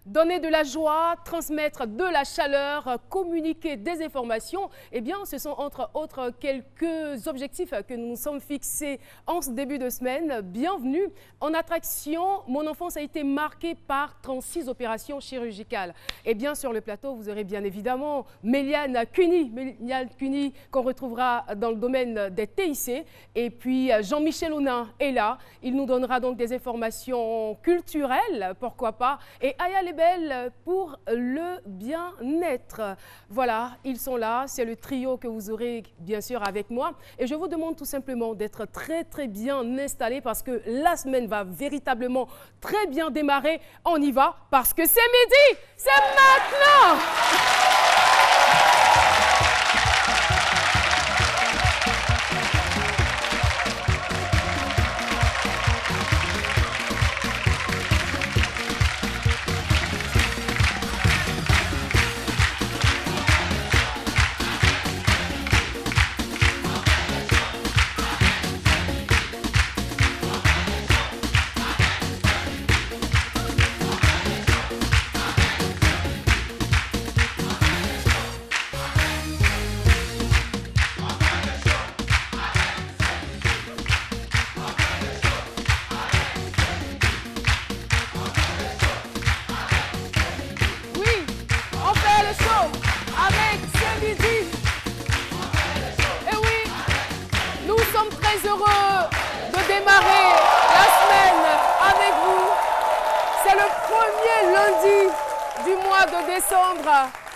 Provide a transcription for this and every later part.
Donner de la joie, transmettre de la chaleur, communiquer des informations, eh bien, ce sont entre autres quelques objectifs que nous nous sommes fixés en ce début de semaine. Bienvenue en attraction. Mon enfance a été marquée par 36 opérations chirurgicales. Et bien, sur le plateau, vous aurez bien évidemment Méliane Cuny, qu'on retrouvera dans le domaine des TIC. Et puis, Jean-Michel Aunin est là. Il nous donnera donc des informations culturelles, pourquoi pas. Et Aya Lebel pour le bien-être. Voilà, ils sont là. C'est le trio que vous aurez bien sûr avec moi. Et je vous demande tout simplement d'être très bien installés parce que la semaine va véritablement très bien démarrer. On y va parce que c'est midi, c'est maintenant.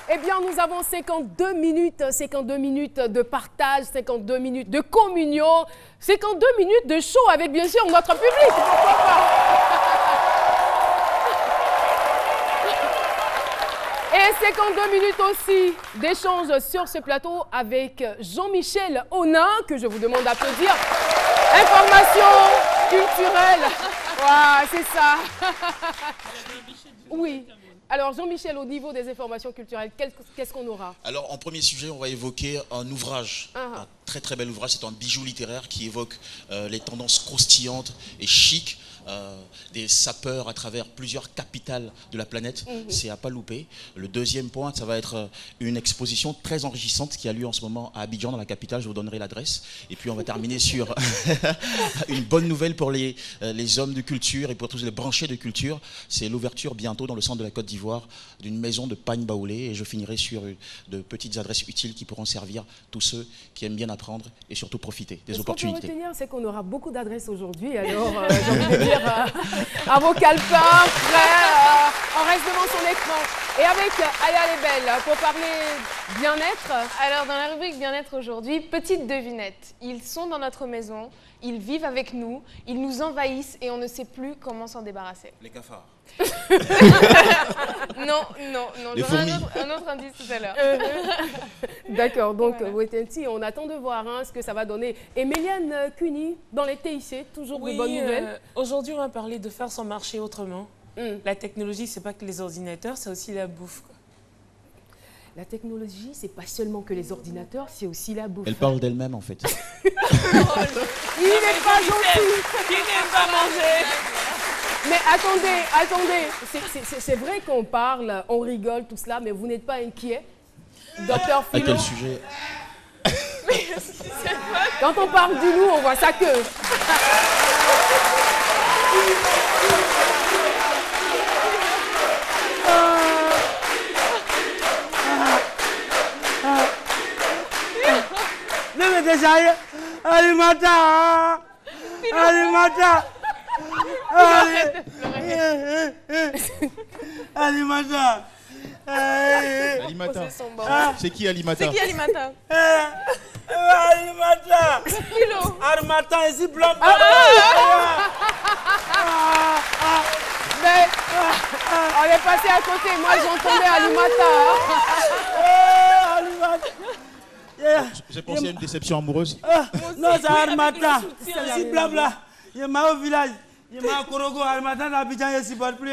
Eh bien, nous avons 52 minutes de partage, 52 minutes de communion, 52 minutes de show avec bien sûr notre public. Pourquoi pas? Et 52 minutes aussi d'échange sur ce plateau avec Jean-Michel Aunin, que je vous demande d'applaudir. Information culturelle. Voilà, c'est ça. Oui. Alors Jean-Michel, au niveau des informations culturelles, qu'est-ce qu'on aura? Alors en premier sujet, on va évoquer un ouvrage, un très bel ouvrage, c'est un bijou littéraire qui évoque les tendances croustillantes et chic des sapeurs à travers plusieurs capitales de la planète. C'est à pas louper. Le deuxième point, ça va être une exposition très enrichissante qui a lieu en ce moment à Abidjan, dans la capitale. Je vous donnerai l'adresse. Et puis on va terminer sur une bonne nouvelle pour les hommes de culture et pour tous les branchés de culture. C'est l'ouverture bientôt dans le centre de la Côte d'Ivoire d'une maison de pagne baoulé. Et je finirai sur de petites adresses utiles qui pourront servir tous ceux qui aiment bien apprendre et surtout profiter des opportunités. Ce qu'on peut retenir, c'est qu'on aura beaucoup d'adresses aujourd'hui. Alors, j'ai envie de dire à vos calepins, prêts, on reste devant son écran. Et avec Aya Lebel, pour parler bien-être. Alors, dans la rubrique bien-être aujourd'hui, petite devinette. Ils sont dans notre maison, ils vivent avec nous, ils nous envahissent et on ne sait plus comment s'en débarrasser. Les cafards. Non. Les fourmis. Un autre indice tout à l'heure. D'accord, donc voilà. On attend de voir ce que ça va donner. Et Méliane Cuny, dans les TIC, toujours de bonnes nouvelles. Aujourd'hui, on va parler de faire son marché autrement. La technologie, c'est pas que les ordinateurs, c'est aussi la bouffe. Quoi. La technologie, c'est pas seulement que les ordinateurs, c'est aussi la bouffe. Elle parle d'elle-même en fait. Il n'est pas gentil. Qui n'aime pas manger? Mais attendez, c'est vrai qu'on parle, on rigole, tout cela, mais vous n'êtes pas inquiet, docteur Philo? À quel sujet? Quand on parle du loup, on voit sa queue. Ne me déjaille, Alimata, Alimata. Alimata. Alimata. C'est qui Alimata? C'est qui Alimata? Alimata. Philo. Alimata, ici blanc. Mais on est passé à côté, moi j'entendais Alimata. Alimata. J'ai pensé à une déception amoureuse. Non, c'est Alimata. Ici blabla. Il y a au village. Il y a Korogo, Alimata, l'Abidjan, il ne supporte plus.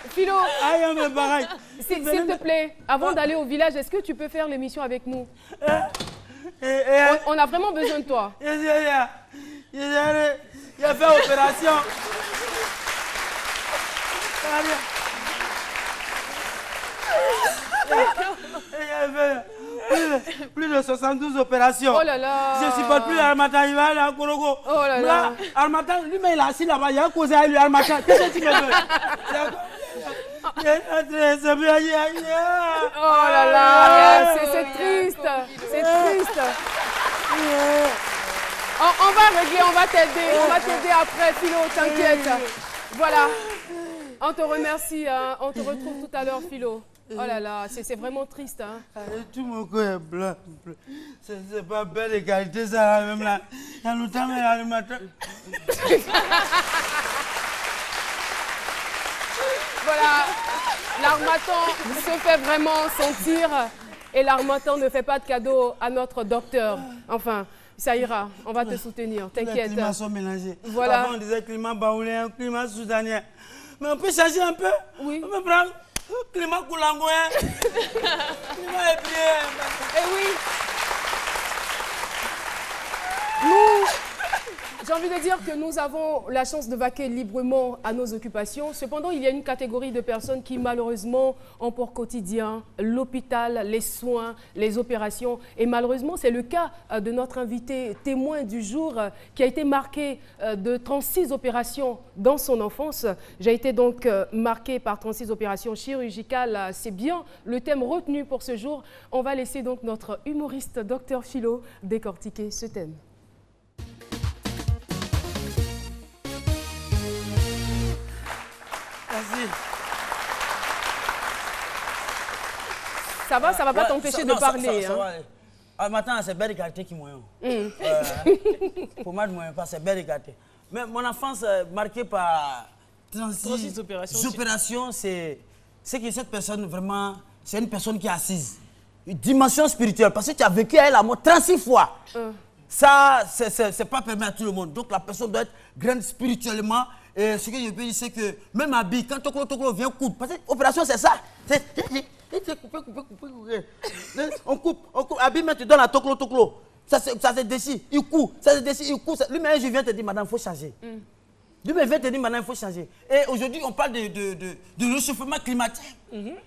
Philo, s'il S'il te plaît, avant d'aller au village, est-ce que tu peux faire l'émission avec nous? On a vraiment besoin de toi. Il a fait opération. Il a fait plus de 72 opérations. Oh là là. Je ne supporte plus Armatan, il va aller à Korogo. Oh là là. Armatan, lui-même, il est assis là-bas, il a causé à lui, Armatan. Qu'est-ce que tu me veux? Oh là là, c'est triste. C'est triste. On va régler, on va t'aider après, Philo, t'inquiète. Voilà. On te remercie, hein. On te retrouve tout à l'heure, Philo. Oh là là, c'est vraiment triste. Hein. Tout mon corps est blanc. C'est pas belle égalité, ça, même là. Il y a longtemps, mais il y a le matin. Voilà, l'Harmattan se fait vraiment sentir et l'Harmattan ne fait pas de cadeau à notre docteur. Enfin, ça ira, on va te soutenir, t'inquiète. Les climats sont mélangés. Voilà. Avant, on disait climat baoulien, climat soudanien. Mais on peut changer un peu. Oui. On peut prendre climat koulangoyen, climat hébrien. Eh oui. J'ai envie de dire que nous avons la chance de vaquer librement à nos occupations. Cependant, il y a une catégorie de personnes qui, malheureusement, ont pour quotidien l'hôpital, les soins, les opérations. Et malheureusement, c'est le cas de notre invité témoin du jour qui a été marqué de 36 opérations dans son enfance. J'ai été donc marqué par 36 opérations chirurgicales. C'est bien le thème retenu pour ce jour. On va laisser donc notre humoriste, Dr Philo, décortiquer ce thème. Merci. Ça va pas t'empêcher de parler. Maintenant, c'est belle égalité qui moyen. Pour moi, c'est belle égalité. Mais mon enfance marquée par 36 opérations, c'est que cette personne, vraiment, c'est une personne qui est assise. Une dimension spirituelle, parce que tu as vécu elle la mort 36 fois. Ça, c'est pas permis à tout le monde. Donc, la personne doit être grande spirituellement. Et ce que je peux dire, c'est que même à Bi, quand Toklo vient coudre, parce que l'opération, c'est ça. On coupe. Abi, tu donnes à Toklo. Ça se déchire, il coupe, ça se déchire, il coupe. Lui-même, je viens te dire, madame, il faut changer. Lui-même vient te dire, madame, il faut changer. Et aujourd'hui, on parle de réchauffement climatique.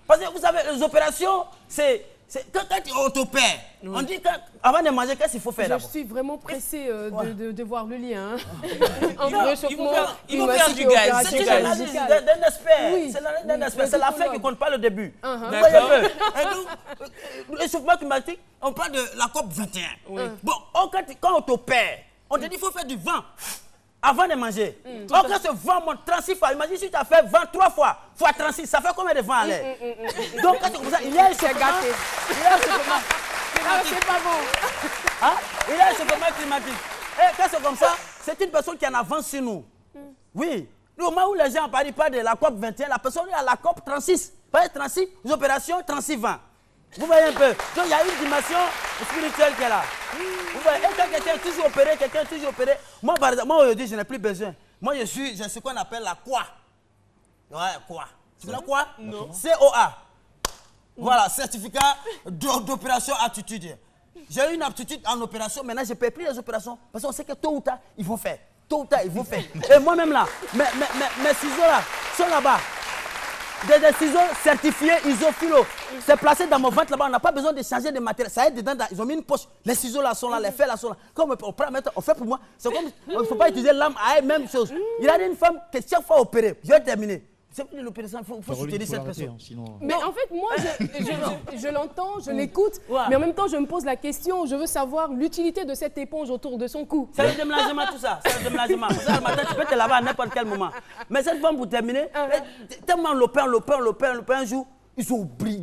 Parce que vous savez, les opérations, c'est... Quand on t'opère, on dit qu'avant de manger, qu'est-ce qu'il faut faire d'abord? Je suis vraiment pressée de voir le lien. Entre réchauffement climatique et opération. C'est l'analyse d'un expert. C'est la fin qui compte pas le début. D'accord. Le réchauffement climatique, on parle de la COP 21. Bon, quand on t'opère, on te dit qu'il faut faire du vent avant de manger. Quand ce vent monte 36 fois, imagine si tu as fait 23 fois, fois 36, ça fait combien de vent à l'air? Donc, quand c'est comme ça, il y a un réchauffement climatique. C'est pas bon. Il y a un réchauffement climatique. Et quand c'est comme ça, c'est une personne qui en avance sur nous. Oui. Le moment où les gens parlent pas de la COP 21, la personne est à la COP 36. Pas 36, les opérations 36 vents. Vous voyez un peu? Donc il y a une dimension spirituelle qui est là. Vous voyez, et quand quelqu'un est toujours opéré, moi par exemple, moi aujourd'hui je n'ai plus besoin. Moi j'ai ce qu'on appelle la quoi. Ouais, quoi. Tu sais la quoi? Non. COA. Voilà, certificat d'opération aptitude. J'ai une aptitude en opération, maintenant je ne paie plus les opérations. Parce qu'on sait que tôt ou tard, ils vont faire. Tôt ou tard, ils vont faire. Et moi-même là, mes ciseaux là, sont là-bas. Des ciseaux certifiés ISO-Philo. C'est placé dans mon ventre là-bas. On n'a pas besoin de changer de matériel. Ça est dedans. Ils ont mis une poche. Les ciseaux là sont là, les fers là sont là. Comme on prend, on fait pour moi. C'est comme il ne faut pas utiliser l'âme à elle, même chose. Il a dit une femme que chaque fois opérée, je vais terminer. C'est pour l'opération, il faut soutenir cette personne. Mais en fait, moi, je l'entends, je l'écoute, mais en même temps, je me pose la question, je veux savoir l'utilité de cette éponge autour de son cou. C'est le déménagement, tout ça. C'est le déménagement. Ça, le matin, tu peux te laver à n'importe quel moment. Mais cette femme, pour terminer, tellement l'opère un jour, ils ont oublié,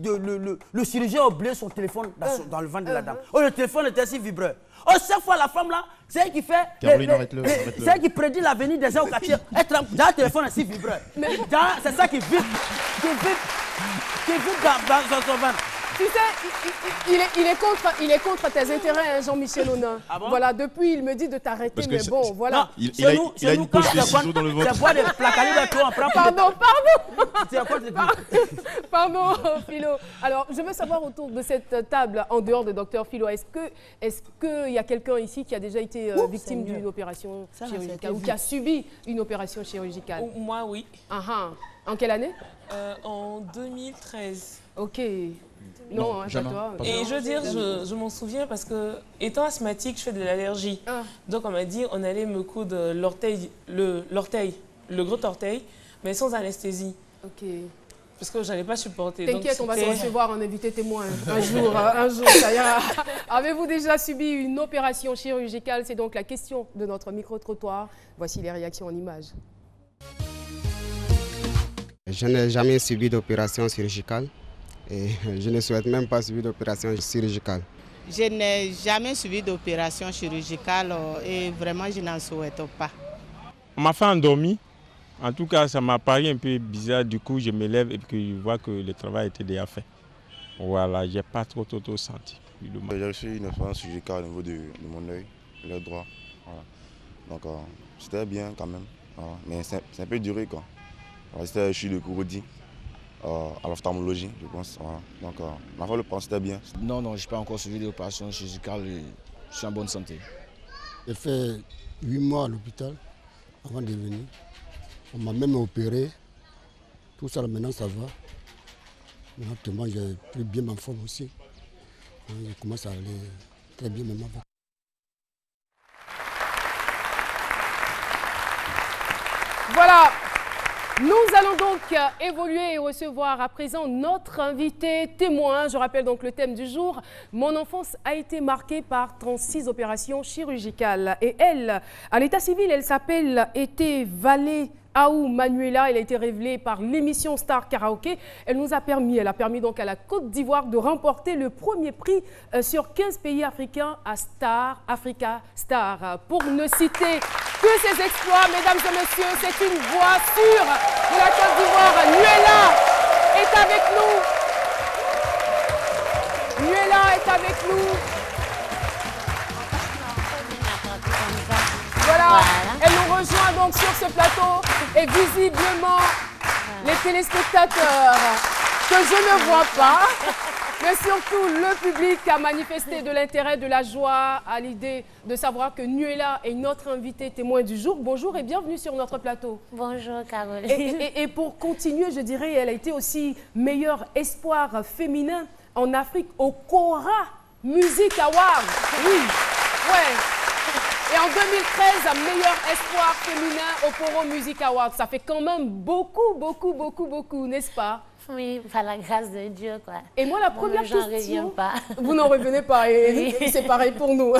le chirurgien a oublié son téléphone dans le ventre de la dame. Oh, le téléphone était si vibreur. Oh, chaque fois, la femme là, c'est elle qui fait. C'est elle qui prédit l'avenir des gens au quartier. Dans le téléphone est si vibreur. C'est ça qui vibre. Qui vibre dans son ventre. Tu sais, il est contre tes intérêts, hein, Jean-Michel Honin. Ah bon? Voilà, depuis, il me dit de t'arrêter, mais bon, voilà. Il a une poche de ciseaux dans le ventre. C'est quoi les placaliers on prend Pardon. C'est quoi Pardon, Philo. Alors, je veux savoir autour de cette table, en dehors de Dr Philo, est-ce qu'il y a quelqu'un ici qui a déjà été victime d'une opération chirurgicale ou qui a subi une opération chirurgicale? Moi, oui. En quelle année? En 2013. Ok. Non, hein, jamais. toi. Et je veux dire, je m'en souviens parce que, étant asthmatique, je fais de l'allergie. Donc, on m'a dit on allait me coudre l'orteil, le gros orteil, mais sans anesthésie. Ok. Parce que je n'allais pas supporter. T'inquiète, on va se recevoir en invité témoin un jour, ça ira. Avez-vous déjà subi une opération chirurgicale? C'est donc la question de notre micro-trottoir. Voici les réactions en images. Je n'ai jamais subi d'opération chirurgicale et je ne souhaite même pas subir d'opération chirurgicale. Je n'ai jamais subi d'opération chirurgicale et vraiment je n'en souhaite pas. On m'a fait endormir. En tout cas, ça m'a paru un peu bizarre. Du coup, je me lève et puis je vois que le travail était déjà fait. Voilà, je n'ai pas trop senti. J'ai reçu une opération chirurgicale au niveau de mon œil, l'œil droit. Voilà. Donc, c'était bien quand même. Voilà. Mais c'est un peu duré, quoi. Voilà, je suis de Kouroudi, à l'ophtalmologie, je pense. Voilà. Donc, ma foi, le plan, c'était bien. Non, je n'ai pas encore suivi d'opération chirurgicale et je suis en bonne santé. J'ai fait 8 mois à l'hôpital avant de venir. On m'a même opéré. Tout ça, maintenant, ça va. Maintenant, j'ai pris bien ma forme aussi. Je commence à aller très bien maintenant. Voilà. Nous allons donc évoluer et recevoir à présent notre invité témoin. Je rappelle donc le thème du jour. Mon enfance a été marquée par 36 opérations chirurgicales. Et elle, à l'état civil, elle s'appelle Valé Aou Manuela. Elle a été révélée par l'émission Star Karaoké. Elle a permis donc à la Côte d'Ivoire de remporter le premier prix sur 15 pays africains à Star Africa Star. Pour ne citer que ses exploits, mesdames et messieurs, c'est une voix sûre de la Côte d'Ivoire. Nuela est avec nous. Nuela est avec nous. Voilà, elle nous rejoint donc sur ce plateau et visiblement les téléspectateurs que je ne vois pas, mais surtout le public a manifesté de l'intérêt, de la joie à l'idée de savoir que Nuela est notre invitée témoin du jour. Bonjour et bienvenue sur notre plateau. Bonjour Caroline. Et pour continuer, je dirais, elle a été aussi meilleur espoir féminin en Afrique au Kora Music Award. Oui, ouais. Et en 2013, meilleur espoir féminin au Koro Music Award. Ça fait quand même beaucoup, n'est-ce pas? Oui, par la grâce de Dieu, quoi. Et moi, la première question... J'en reviens pas. Vous n'en revenez pas, et oui. C'est pareil pour nous.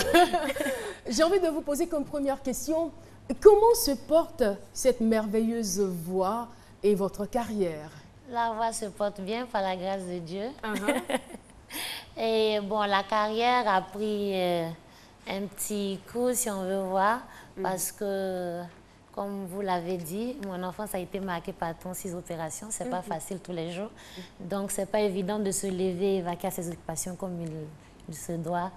J'ai envie de vous poser comme première question, comment se porte cette merveilleuse voix et votre carrière? La voix se porte bien par la grâce de Dieu. Et bon, la carrière a pris... un petit coup, si on veut voir, parce que, comme vous l'avez dit, mon enfance a été marquée par 36 opérations. Ce n'est pas facile tous les jours. Donc, ce n'est pas évident de se lever et vaquer à ses occupations comme il se doit.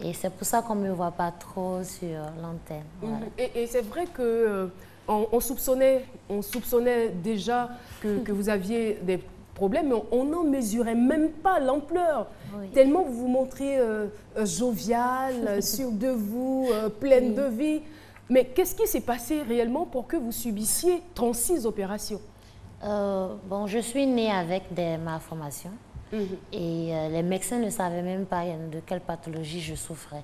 Et c'est pour ça qu'on ne me voit pas trop sur l'antenne. Voilà. Et c'est vrai que on soupçonnait déjà que vous aviez des problème, mais on n'en mesurait même pas l'ampleur. Oui. Tellement vous vous montrez jovial, sûr de vous, pleine de vie. Mais qu'est-ce qui s'est passé réellement pour que vous subissiez 36 opérations? Bon, je suis née avec des malformations et les médecins ne savaient même pas de quelle pathologie je souffrais.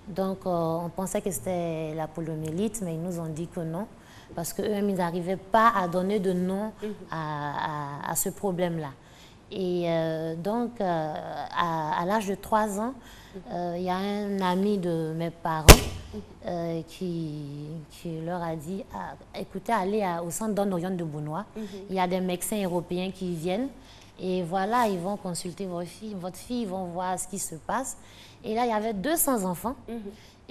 Donc, on pensait que c'était la poliomyélite, mais ils nous ont dit que non. Parce qu'eux-mêmes, ils n'arrivaient pas à donner de nom à ce problème-là. Et donc, à l'âge de 3 ans, il y a un ami de mes parents qui leur a dit écoutez, allez au centre Don Orion de Bounois. Il y a des médecins européens qui viennent. Et voilà, ils vont consulter votre fille, ils vont voir ce qui se passe. Et là, il y avait 200 enfants.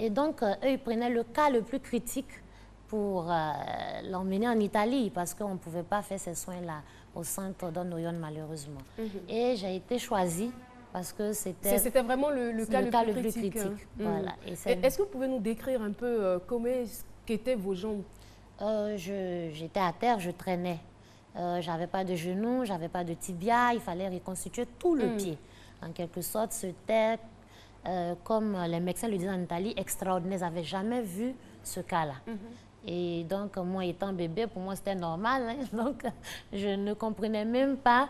Et donc, eux, ils prenaient le cas le plus critique pour l'emmener en Italie parce qu'on ne pouvait pas faire ces soins-là au centre Don Orion malheureusement. Et j'ai été choisie parce que c'était vraiment le cas le plus critique. Voilà. Est-ce que vous pouvez nous décrire un peu comment étaient vos jambes? J'étais à terre, je traînais. J'avais pas de genoux, j'avais pas de tibia, il fallait reconstituer tout le pied. En quelque sorte, c'était, comme les médecins le disent en Italie, extraordinaire. Ils n'avaient jamais vu ce cas-là. Et donc, moi étant bébé, pour moi, c'était normal. Hein? Donc, je ne comprenais même pas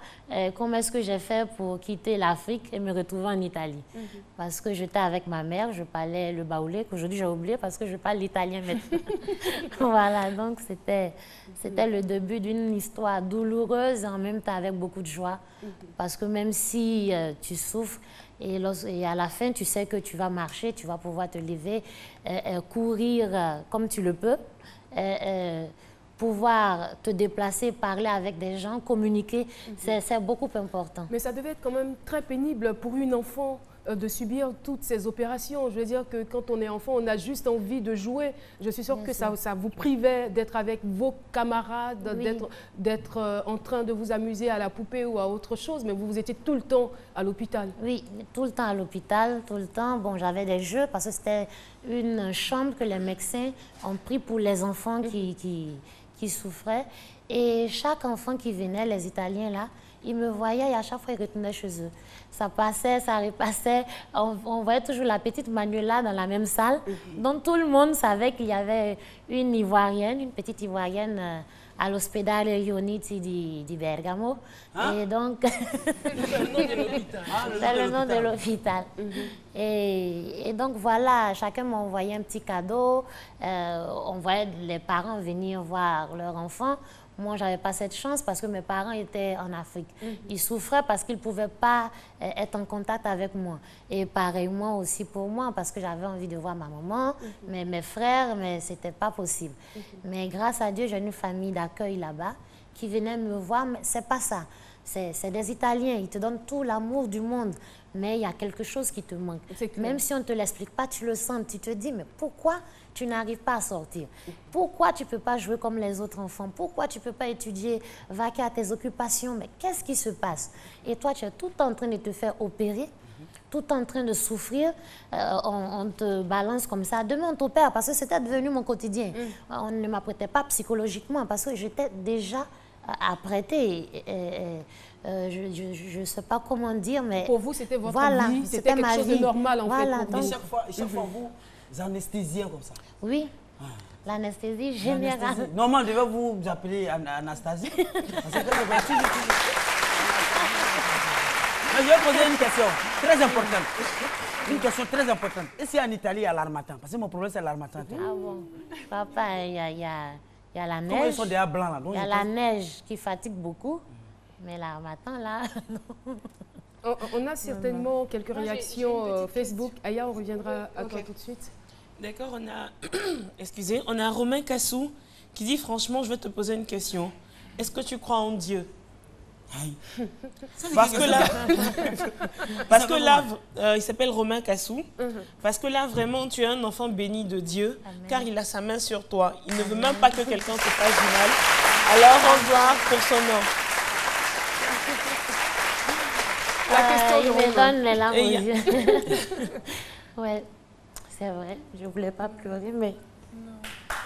comment est-ce que j'ai fait pour quitter l'Afrique et me retrouver en Italie. Parce que j'étais avec ma mère, je parlais le baoulé, qu'aujourd'hui j'ai oublié parce que je parle l'italien maintenant. Voilà, donc c'était le début d'une histoire douloureuse et en même temps avec beaucoup de joie. Parce que même si tu souffres, et à la fin, tu sais que tu vas marcher, tu vas pouvoir te lever, courir comme tu le peux, pouvoir te déplacer, parler avec des gens, communiquer, c'est beaucoup important. Mais ça devait être quand même très pénible pour une enfant de subir toutes ces opérations. Je veux dire que quand on est enfant, on a juste envie de jouer. Je suis sûre que ça vous privait d'être avec vos camarades, d'être en train de vous amuser à la poupée ou à autre chose, mais vous étiez tout le temps à l'hôpital. Oui, tout le temps à l'hôpital, tout le temps. Bon, j'avais des jeux parce que c'était une chambre que les médecins ont pris pour les enfants qui souffraient. Et chaque enfant qui venait, les Italiens là, ils me voyaient et à chaque fois, ils retournaient chez eux. Ça passait, ça repassait. On voyait toujours la petite Manuela dans la même salle. Donc, tout le monde savait qu'il y avait une Ivoirienne, une petite Ivoirienne à l'Ospedale Riuniti di Bergamo. Et donc... C'est le nom de l'hôpital. C'est le nom de l'hôpital. Et donc, voilà, chacun m'envoyait un petit cadeau. On voyait les parents venir voir leur enfant. Moi, je n'avais pas cette chance parce que mes parents étaient en Afrique. Ils souffraient parce qu'ils ne pouvaient pas être en contact avec moi. Et pareillement aussi pour moi, parce que j'avais envie de voir ma maman, mes frères, mais ce n'était pas possible. Mais grâce à Dieu, j'ai une famille d'accueil là-bas qui venait me voir. Mais ce n'est pas ça. C'est des Italiens. Ils te donnent tout l'amour du monde. Mais il y a quelque chose qui te manque. Même si on ne te l'explique pas, tu le sens. Tu te dis, mais pourquoi tu n'arrives pas à sortir? Pourquoi tu ne peux pas jouer comme les autres enfants? Pourquoi tu ne peux pas étudier, vaquer à tes occupations? Mais qu'est-ce qui se passe? Et toi, tu es tout en train de te faire opérer, tout en train de souffrir. On te balance comme ça. Demain, on t'opère parce que c'était devenu mon quotidien. On ne m'apprêtait pas psychologiquement parce que j'étais déjà apprêtée. Je ne sais pas comment dire, mais... Pour vous, c'était votre vie, c'était quelque chose de normal en fait pour vous. Et chaque fois, vous anesthésiez comme ça? Oui, l'anesthésie générale. Normalement, je vais vous appeler Anastasie. Mais je vais poser une question très importante. Une question très importante. Et si en Italie, il y a l'harmattan? Parce que mon problème, c'est l'harmattan. Ah bon? Papa, il y a la neige. Comment ils sont déjà blancs là? Il y a la neige qui fatigue beaucoup. Mais l'harmattan, là, non. On a certainement quelques réactions Facebook. Aya, on reviendra à toi tout de suite. D'accord, on a... Excusez, on a Romain Cassou qui dit, franchement, je vais te poser une question. Est-ce que tu crois en Dieu? Parce que là, il s'appelle Romain Cassou. Parce que là, vraiment, tu es un enfant béni de Dieu. Amen. Car il a sa main sur toi. Il ne veut même pas que quelqu'un te fasse du mal. Alors, rends gloire pour son nom. Il me donne les larmes aux yeux. Ouais, c'est vrai. Je ne voulais pas pleurer, mais... Non.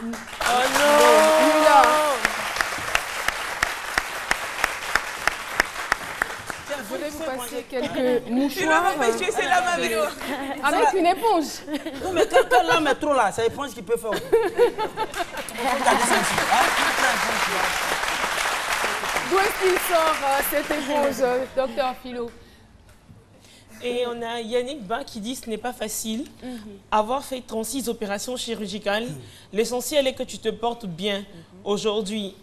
Oh non! Voulez-vous passer quelques mouchoirs avec une éponge? Non, mais quand l'âme est trop là, c'est l'éponge qui peut faire. D'où est-ce qu'il sort cette éponge, docteur Philo? Et on a Yannick Ba qui dit « Ce n'est pas facile. Avoir fait 36 opérations chirurgicales, l'essentiel est que tu te portes bien. Aujourd'hui,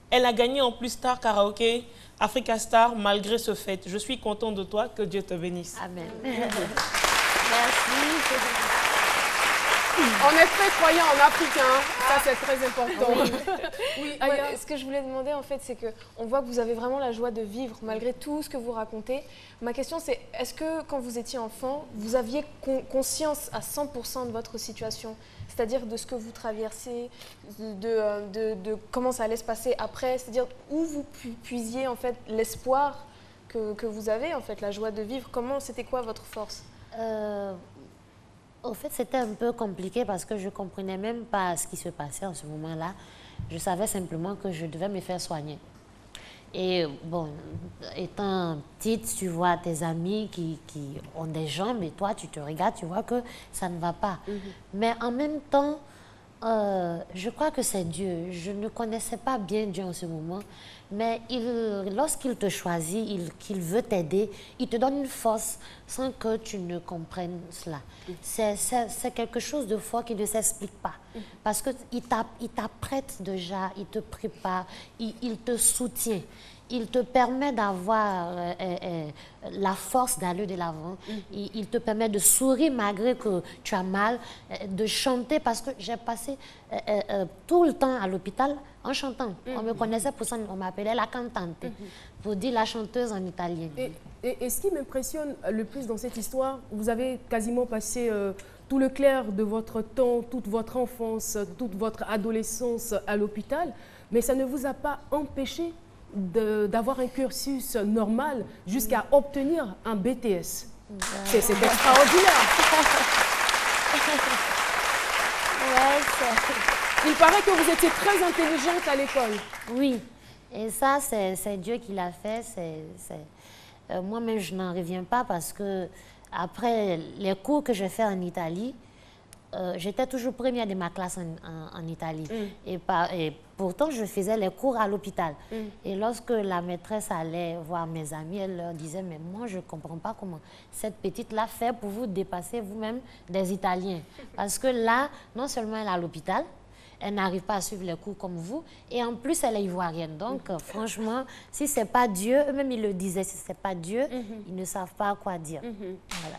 elle a gagné en plus Star Karaoke, Africa Star, malgré ce fait. Je suis content de toi. Que Dieu te bénisse. » Amen. Merci. On est très croyants en Afrique, hein. Ça c'est très important. Oui, Aya. Ce que je voulais demander en fait, c'est qu'on voit que vous avez vraiment la joie de vivre malgré tout ce que vous racontez. Ma question c'est, est-ce que quand vous étiez enfant, vous aviez conscience à 100% de votre situation? C'est-à-dire de ce que vous traversez, de comment ça allait se passer après, c'est-à-dire où vous puisiez en fait l'espoir que vous avez, en fait, la joie de vivre. C'était quoi votre force? Au fait, c'était un peu compliqué parce que je ne comprenais même pas ce qui se passait en ce moment-là. Je savais simplement que je devais me faire soigner. Et bon, étant petite, tu vois tes amis qui ont des jambes et toi, tu te regardes, tu vois que ça ne va pas. Mais en même temps, je crois que c'est Dieu. Je ne connaissais pas bien Dieu en ce moment, mais lorsqu'il te choisit, qu'il veut t'aider, il te donne une force sans que tu ne comprennes cela. C'est quelque chose de fort qui ne s'explique pas. Parce qu'il t'apprête déjà, il te prépare, il te soutient. Il te permet d'avoir la force d'aller de l'avant. Il te permet de sourire malgré que tu as mal, de chanter parce que j'ai passé tout le temps à l'hôpital en chantant. On me connaissait pour ça, on m'appelait la cantante, pour dire la chanteuse en italien. Et ce qui m'impressionne le plus dans cette histoire, vous avez quasiment passé tout le clair de votre temps, toute votre enfance, toute votre adolescence à l'hôpital, mais ça ne vous a pas empêché d'avoir un cursus normal jusqu'à obtenir un BTS. C'est extraordinaire. Il paraît que vous étiez très intelligente à l'école. Oui, et ça, c'est Dieu qui l'a fait. Moi-même, je n'en reviens pas parce que après les cours que j'ai fait en Italie, j'étais toujours première de ma classe en Italie. Et pourtant, je faisais les cours à l'hôpital. Et lorsque la maîtresse allait voir mes amis, elle leur disait, mais moi, je ne comprends pas comment cette petite-là fait pour vous dépasser vous-même des Italiens. Parce que là, non seulement elle est à l'hôpital, elle n'arrive pas à suivre les cours comme vous, et en plus, elle est ivoirienne. Donc, franchement, si ce n'est pas Dieu, eux-mêmes, ils le disaient, si ce n'est pas Dieu, ils ne savent pas quoi dire. Voilà.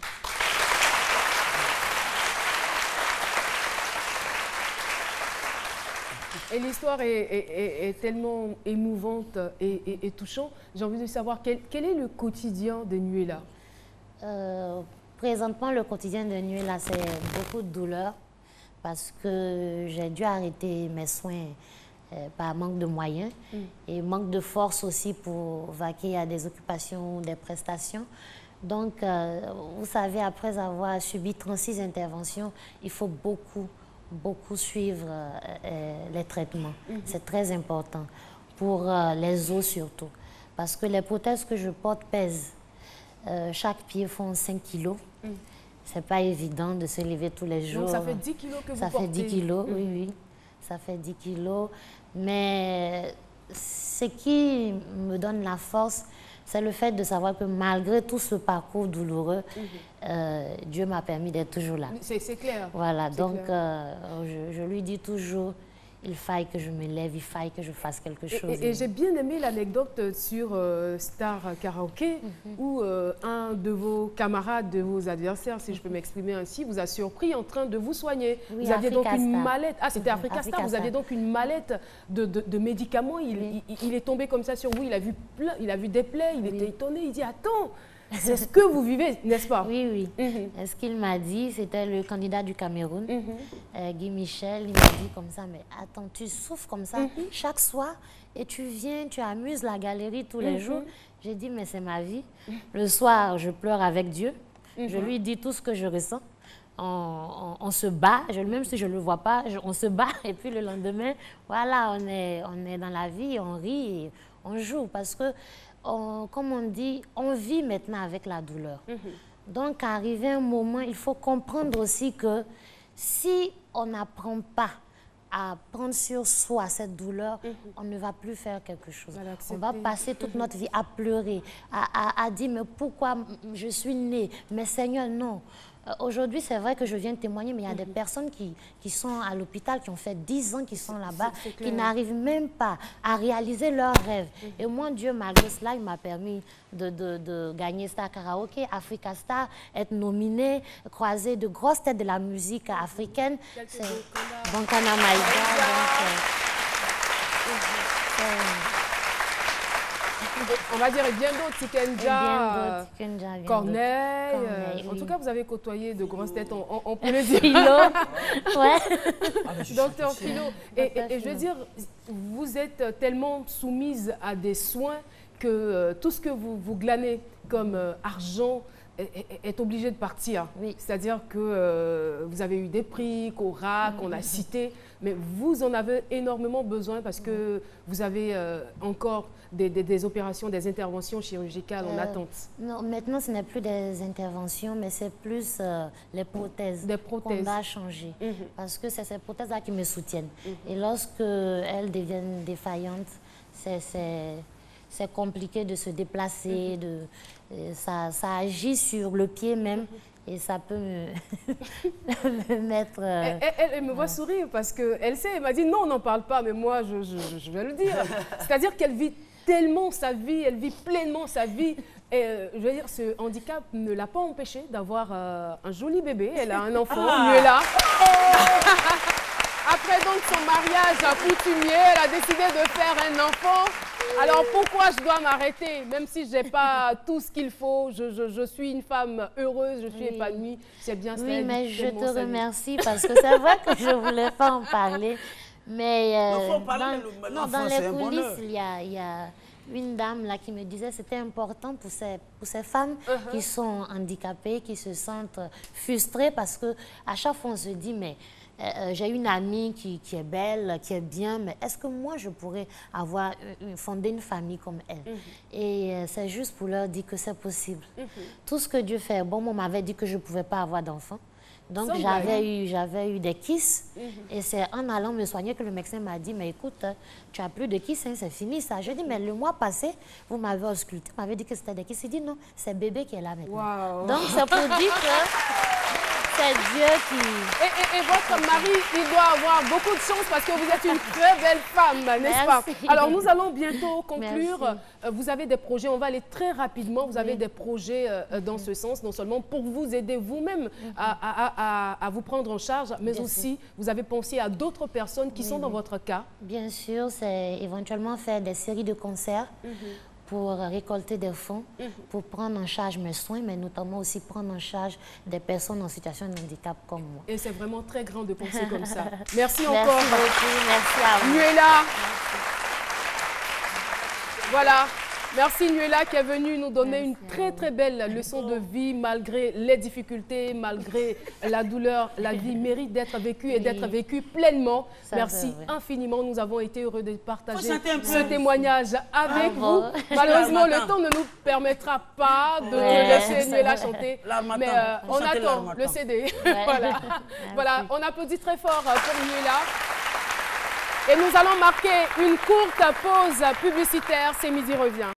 Et l'histoire est tellement émouvante et touchante. J'ai envie de savoir quel est le quotidien de Nuela. Présentement, le quotidien de Nuela, c'est beaucoup de douleur parce que j'ai dû arrêter mes soins par manque de moyens et manque de force aussi pour vaquer à des occupations ou des prestations. Donc, vous savez, après avoir subi 36 interventions, il faut beaucoup suivre les traitements. C'est très important pour les os surtout. Parce que les prothèses que je porte pèsent. Chaque pied font 5 kilos. C'est pas évident de se lever tous les jours. Donc ça fait 10 kilos que vous portez. Ça fait 10 kilos, oui. Ça fait 10 kilos. Mais ce qui me donne la force, c'est le fait de savoir que malgré tout ce parcours douloureux, Dieu m'a permis d'être toujours là. C'est clair. Voilà, donc je lui dis toujours, il faille que je me lève, il faille que je fasse quelque chose. Et j'ai bien aimé l'anecdote sur Star Karaoké, où un de vos camarades, de vos adversaires, si je peux m'exprimer ainsi, vous a surpris en train de vous soigner. Oui, vous aviez donc une Star. mallette. Ah, c'était Africa Star. Vous aviez donc une mallette de médicaments. Il est tombé comme ça sur vous. Il a vu des plaies. Il était étonné. Il dit, attends, c'est ce que vous vivez, n'est-ce pas? Oui. Ce qu'il m'a dit, c'était le candidat du Cameroun, Guy Michel. Il m'a dit comme ça, mais attends, tu souffres comme ça chaque soir et tu viens, tu amuses la galerie tous les jours. J'ai dit, mais c'est ma vie. Le soir, je pleure avec Dieu. Je lui dis tout ce que je ressens. On se bat, même si je ne le vois pas, on se bat. Et puis le lendemain, voilà, on est dans la vie, on rit et on joue. Parce que comme on dit, on vit maintenant avec la douleur. Donc, arrivé un moment, il faut comprendre aussi que si on n'apprend pas à prendre sur soi cette douleur, on ne va plus faire quelque chose. On va passer toute notre vie à pleurer, à dire, mais pourquoi je suis née? Mais Seigneur, non. Aujourd'hui, c'est vrai que je viens de témoigner, mais il y a des personnes qui sont à l'hôpital, qui ont fait 10 ans, qui sont là-bas, qui n'arrivent même pas à réaliser leurs rêves. Et moi, Dieu, malgré cela, il m'a permis de gagner Star Karaoké, Africa Star, être nominée, croiser de grosses têtes de la musique africaine. C'est Bankana Maïga. On va dire et bien d'autres, Tikenja, Corneille. En tout cas, vous avez côtoyé de grosses têtes, on peut le dire. Docteur Philo. Et je veux dire, vous êtes tellement soumise à des soins que tout ce que vous glanez comme argent est obligé de partir. Oui. C'est-à-dire que vous avez eu des prix, Cora, qu'on a cités, mais vous en avez énormément besoin parce que vous avez encore des opérations, des interventions chirurgicales en attente. Non, maintenant, ce n'est plus des interventions, mais c'est plus les prothèses. Des prothèses. Qu'on va changer. Parce que c'est ces prothèses-là qui me soutiennent. Et lorsque elles deviennent défaillantes, c'est compliqué de se déplacer, ça agit sur le pied même et ça peut me mettre... Elle me voit sourire parce qu'elle sait, elle m'a dit non, on n'en parle pas, mais moi je vais le dire. C'est-à-dire qu'elle vit tellement sa vie, elle vit pleinement sa vie. Et, je veux dire, ce handicap ne l'a pas empêchée d'avoir un joli bébé. Elle a un enfant, Nuela. Après donc son mariage coutumier, elle a décidé de faire un enfant. Alors pourquoi je dois m'arrêter? Même si je n'ai pas tout ce qu'il faut, je suis une femme heureuse, je suis épanouie. C'est bien ça. Oui, mais je te remercie parce que c'est vrai que je ne voulais pas en parler. Mais dans les coulisses, il y a une dame là qui me disait que c'était important pour ces femmes qui sont handicapées, qui se sentent frustrées parce qu'à chaque fois on se dit mais j'ai une amie qui est belle, qui est bien, mais est-ce que moi je pourrais fonder une famille comme elle? Et c'est juste pour leur dire que c'est possible. Tout ce que Dieu fait, bon, on m'avait dit que je ne pouvais pas avoir d'enfant. Donc j'avais eu des kisses et c'est en allant me soigner que le médecin m'a dit mais écoute, tu n'as plus de kisses, hein, c'est fini ça. Je dis mais le mois passé, vous m'avez ausculté, vous m'avez dit que c'était des kisses. Il dit non, c'est bébé qui est là maintenant. Wow. Donc c'est pour dire que c'est Dieu qui... Et votre mari, il doit avoir beaucoup de chance parce que vous êtes une très belle femme, n'est-ce pas? Alors, nous allons bientôt conclure. Merci. Vous avez des projets, on va aller très rapidement. Vous avez des projets dans ce sens, non seulement pour vous aider vous-même à vous prendre en charge, mais aussi, vous avez pensé à d'autres personnes qui sont dans votre cas. Bien sûr, c'est éventuellement faire des séries de concerts. Pour récolter des fonds, pour prendre en charge mes soins, mais notamment aussi prendre en charge des personnes en situation de handicap comme moi. Et c'est vraiment très grand de penser comme ça. Merci encore. Merci beaucoup, merci à vous. Nuela. Voilà. Merci Nuela qui est venue nous donner une très très belle leçon de vie malgré les difficultés, malgré la douleur. La vie mérite d'être vécue et d'être vécue pleinement. Merci infiniment. Nous avons été heureux de partager ce témoignage avec vous. Malheureusement, le temps ne nous permettra pas de laisser Nuela chanter. Mais on attend le CD. Voilà, on applaudit très fort pour Nuela. Et nous allons marquer une courte pause publicitaire. C'est Midi revient.